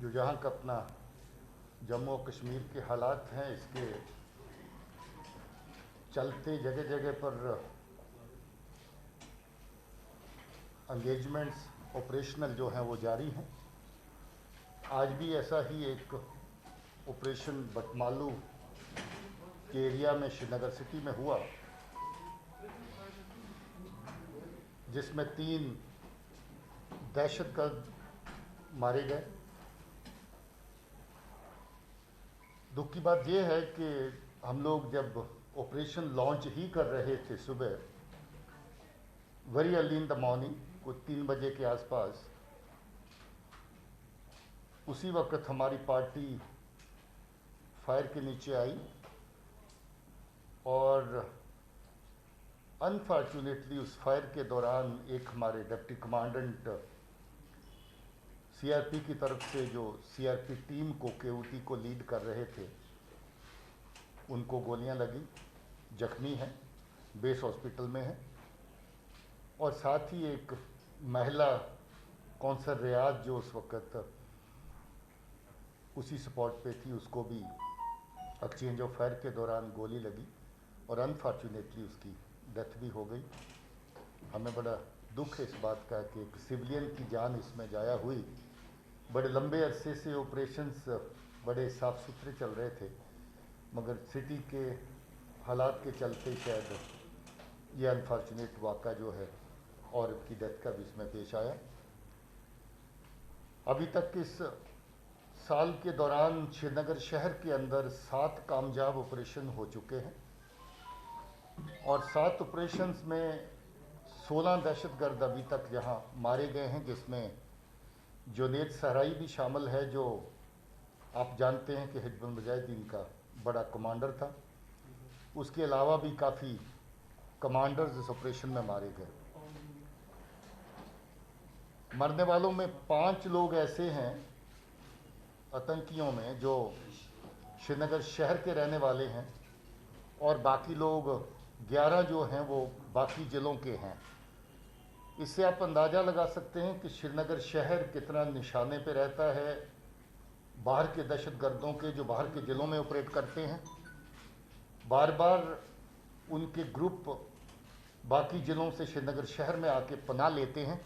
जो जहाँ का अपना जम्मू और कश्मीर के हालात हैं, इसके चलते जगह जगह पर एंगेजमेंट्स ऑपरेशनल जो हैं वो जारी हैं। आज भी ऐसा ही एक ऑपरेशन बटमालू के एरिया में श्रीनगर सिटी में हुआ, जिसमें 3 दहशतगर्द मारे गए। दुख की बात यह है कि हम लोग जब ऑपरेशन लॉन्च ही कर रहे थे सुबह, very early in the morning, कुछ 3 बजे के आसपास, उसी वक्त हमारी पार्टी फायर के नीचे आई और अनफॉर्चुनेटली उस फायर के दौरान एक हमारे डिप्टी कमांडेंट सीआरपी की तरफ से, जो सीआरपी टीम को केओटी को लीड कर रहे थे, उनको गोलियां लगी, जख्मी हैं, बेस हॉस्पिटल में है। और साथ ही एक महिला कौंसल रियाज जो उस वक्त उसी स्पॉट पे थी, उसको भी एक्सचेंज ऑफ फायर के दौरान गोली लगी और अनफॉर्चुनेटली उसकी डेथ भी हो गई। हमें बड़ा दुख है इस बात का कि एक सिविलियन की जान इसमें जाया हुई। बड़े लंबे अरसे से ऑपरेशंस बड़े साफ़ सुथरे चल रहे थे, मगर सिटी के हालात के चलते शायद ये अनफॉर्चुनेट वाक़ा जो है औरत की डेथ का भी इसमें पेश आया। अभी तक इस साल के दौरान श्रीनगर शहर के अंदर 7 कामयाब ऑपरेशन हो चुके हैं और 7 ऑपरेशंस में 16 दहशतगर्द अभी तक यहाँ मारे गए हैं, जिसमें जुनैद सहराई भी शामिल है, जो आप जानते हैं कि हिजबुल मुजाहिदीन का बड़ा कमांडर था। उसके अलावा भी काफ़ी कमांडर्स इस ऑपरेशन में मारे गए। मरने वालों में 5 लोग ऐसे हैं आतंकियों में जो श्रीनगर शहर के रहने वाले हैं और बाकी लोग 11 जो हैं वो बाकी ज़िलों के हैं। इससे आप अंदाज़ा लगा सकते हैं कि श्रीनगर शहर कितना निशाने पे रहता है बाहर के दहशतगर्दों के, जो बाहर के ज़िलों में ऑपरेट करते हैं। बार बार उनके ग्रुप बाकी ज़िलों से श्रीनगर शहर में आके पनाह लेते हैं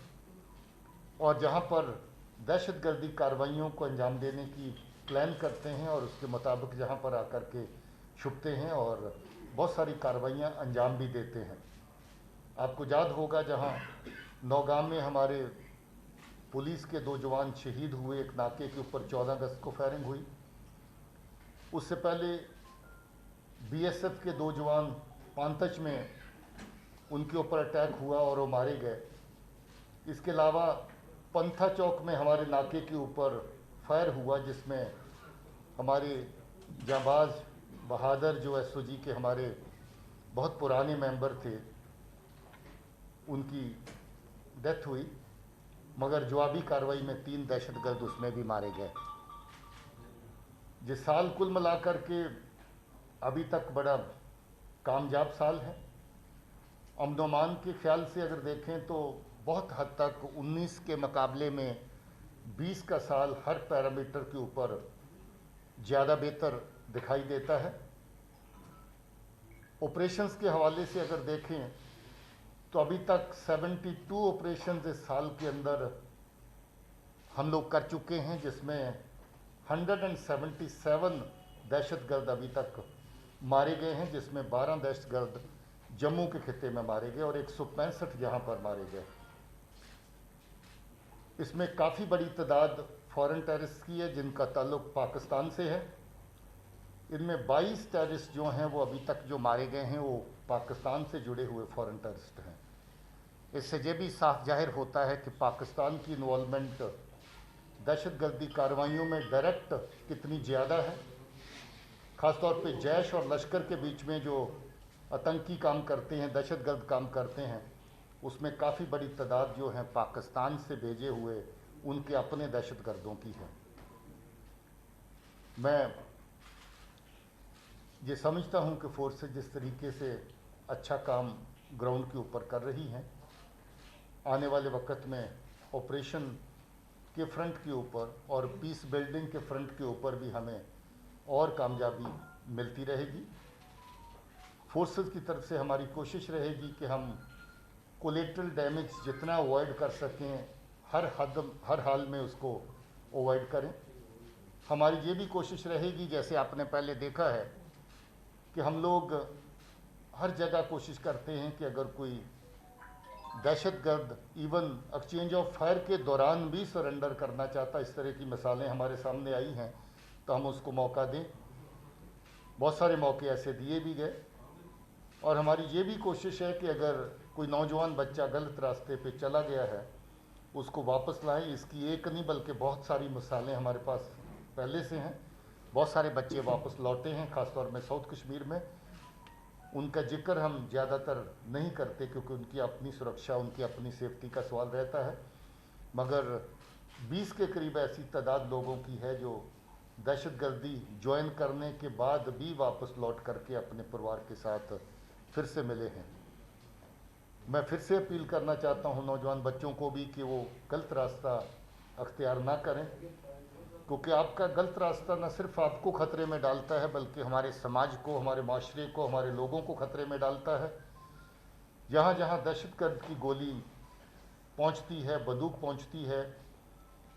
और जहां पर दहशतगर्दी कार्रवाइयों को अंजाम देने की प्लान करते हैं और उसके मुताबिक जहां पर आकर के छुपते हैं और बहुत सारी कार्रवाइयां अंजाम भी देते हैं। आपको याद होगा जहां नौगाम में हमारे पुलिस के 2 जवान शहीद हुए, एक नाके के ऊपर 14 अगस्त को फायरिंग हुई। उससे पहले बीएसएफ के 2 जवान पांतच में उनके ऊपर अटैक हुआ और वो मारे गए। इसके अलावा पंथा चौक में हमारे नाके के ऊपर फायर हुआ, जिसमें हमारे जांबाज बहादुर जो एसओजी के हमारे बहुत पुराने मेंबर थे, उनकी डेथ हुई, मगर जवाबी कार्रवाई में 3 दहशतगर्द उसमें भी मारे गए। ये साल कुल मिलाकर के अभी तक बड़ा कामयाब साल है। अमन व अमान के ख्याल से अगर देखें तो बहुत हद तक 19 के मुकाबले में 20 का साल हर पैरामीटर के ऊपर ज़्यादा बेहतर दिखाई देता है। ऑपरेशंस के हवाले से अगर देखें तो अभी तक 72 ऑपरेशंस इस साल के अंदर हम लोग कर चुके हैं, जिसमें 177 दहशतगर्द अभी तक मारे गए हैं, जिसमें 12 दहशतगर्द जम्मू के खिते में मारे गए और 165 यहाँ पर मारे गए। इसमें काफ़ी बड़ी तादाद फॉरेन टेररिस्ट की है जिनका ताल्लुक पाकिस्तान से है। इनमें 22 टेररिस्ट जो हैं वो अभी तक जो मारे गए हैं वो पाकिस्तान से जुड़े हुए फॉरेन टेररिस्ट हैं। इससे ये भी साफ जाहिर होता है कि पाकिस्तान की इन्वॉल्वमेंट दहशतगर्दी कार्रवाइयों में डायरेक्ट कितनी ज़्यादा है। ख़ासतौर पे जैश और लश्कर के बीच में जो आतंकी काम करते हैं, दहशतगर्द काम करते हैं, उसमें काफ़ी बड़ी तादाद जो है पाकिस्तान से भेजे हुए उनके अपने दहशतगर्दों की है। मैं ये समझता हूँ कि फोर्सेस जिस तरीके से अच्छा काम ग्राउंड के ऊपर कर रही हैं, आने वाले वक्त में ऑपरेशन के फ्रंट के ऊपर और पीस बिल्डिंग के फ्रंट के ऊपर भी हमें और कामयाबी मिलती रहेगी। फोर्सेस की तरफ से हमारी कोशिश रहेगी कि हम कोलेटरल डैमेज जितना अवॉइड कर सकें हर हाल में उसको अवॉइड करें। हमारी ये भी कोशिश रहेगी, जैसे आपने पहले देखा है कि हम लोग हर जगह कोशिश करते हैं कि अगर कोई दहशतगर्द इवन एक्सचेंज ऑफ फायर के दौरान भी सरेंडर करना चाहता, इस तरह की मिसालें हमारे सामने आई हैं, तो हम उसको मौका दें। बहुत सारे मौके ऐसे दिए भी गए। और हमारी ये भी कोशिश है कि अगर कोई नौजवान बच्चा गलत रास्ते पे चला गया है उसको वापस लाएं। इसकी एक नहीं बल्कि बहुत सारी मिसालें हमारे पास पहले से हैं। बहुत सारे बच्चे वापस लौटे हैं, ख़ासतौर में साउथ कश्मीर में। उनका जिक्र हम ज़्यादातर नहीं करते क्योंकि उनकी अपनी सुरक्षा, उनकी अपनी सेफ्टी का सवाल रहता है, मगर 20 के करीब ऐसी तादाद लोगों की है जो दहशतगर्दी ज्वाइन करने के बाद भी वापस लौट करके अपने परिवार के साथ फिर से मिले हैं। मैं फिर से अपील करना चाहता हूं नौजवान बच्चों को भी कि वो गलत रास्ता अख्तियार ना करें, क्योंकि आपका गलत रास्ता न सिर्फ आपको ख़तरे में डालता है बल्कि हमारे समाज को, हमारे माशरे को, हमारे लोगों को ख़तरे में डालता है। जहाँ जहाँ दहशतगर्द की गोली पहुँचती है, बंदूक पहुँचती है,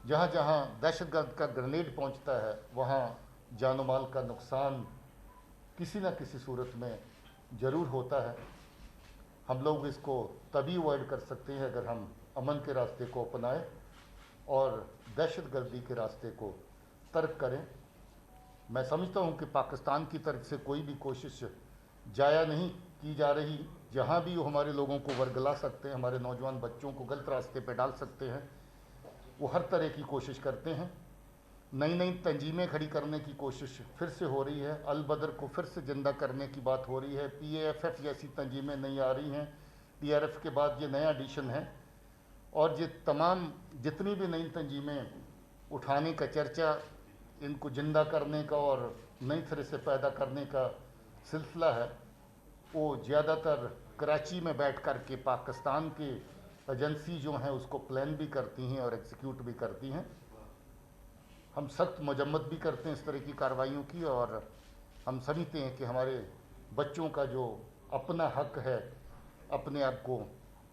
जहाँ जहाँ दहशतगर्द का ग्रेनेड पहुँचता है, वहाँ जान माल का नुकसान किसी न किसी सूरत में ज़रूर होता है। हम लोग इसको तभी अवॉइड कर सकते हैं अगर हम अमन के रास्ते को अपनाएं और दहशतगर्दी के रास्ते को तर्क करें। मैं समझता हूं कि पाकिस्तान की तरफ से कोई भी कोशिश जाया नहीं की जा रही। जहां भी वो हमारे लोगों को वर्गला सकते हैं, हमारे नौजवान बच्चों को गलत रास्ते पे डाल सकते हैं, वो हर तरह की कोशिश करते हैं। नई नई तंजीमें खड़ी करने की कोशिश फिर से हो रही है। अल बदर को फिर से ज़िंदा करने की बात हो रही है। PAFF जैसी तंजीमें नहीं आ रही हैं। PRF के बाद ये नया एडिशन है और ये तमाम जितनी भी नई तंजीमें उठाने का चर्चा, इनको ज़िंदा करने का और नई तरह से पैदा करने का सिलसिला है, वो ज़्यादातर कराची में बैठ कर के पाकिस्तान के एजेंसी जो हैं उसको प्लान भी करती हैं और एग्जीक्यूट भी करती हैं। हम सख्त मजम्मत भी करते हैं इस तरह की कार्रवाइयों की, और हम समझते हैं कि हमारे बच्चों का जो अपना हक है अपने आप को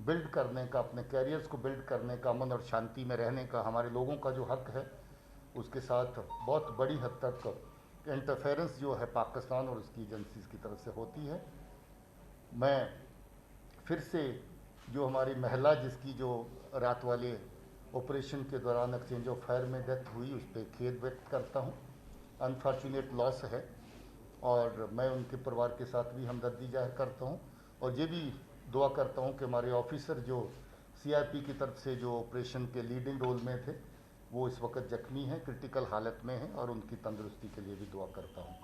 बिल्ड करने का, अपने कैरियर्स को बिल्ड करने का, अमन और शांति में रहने का, हमारे लोगों का जो हक है, उसके साथ बहुत बड़ी हद तक इंटरफेरेंस जो है पाकिस्तान और उसकी एजेंसीज़ की तरफ से होती है। मैं फिर से जो हमारी महिला जिसकी जो रात वाले ऑपरेशन के दौरान एक्सचेंज ऑफ फायर में डेथ हुई, उस पर खेद व्यक्त करता हूँ। अनफॉर्चुनेट लॉस है और मैं उनके परिवार के साथ भी हमदर्दी जाहिर करता हूँ और ये भी दुआ करता हूँ कि हमारे ऑफिसर जो CRP की तरफ से जो ऑपरेशन के लीडिंग रोल में थे वो इस वक्त जख्मी हैं, क्रिटिकल हालत में हैं, और उनकी तंदुरुस्ती के लिए भी दुआ करता हूँ।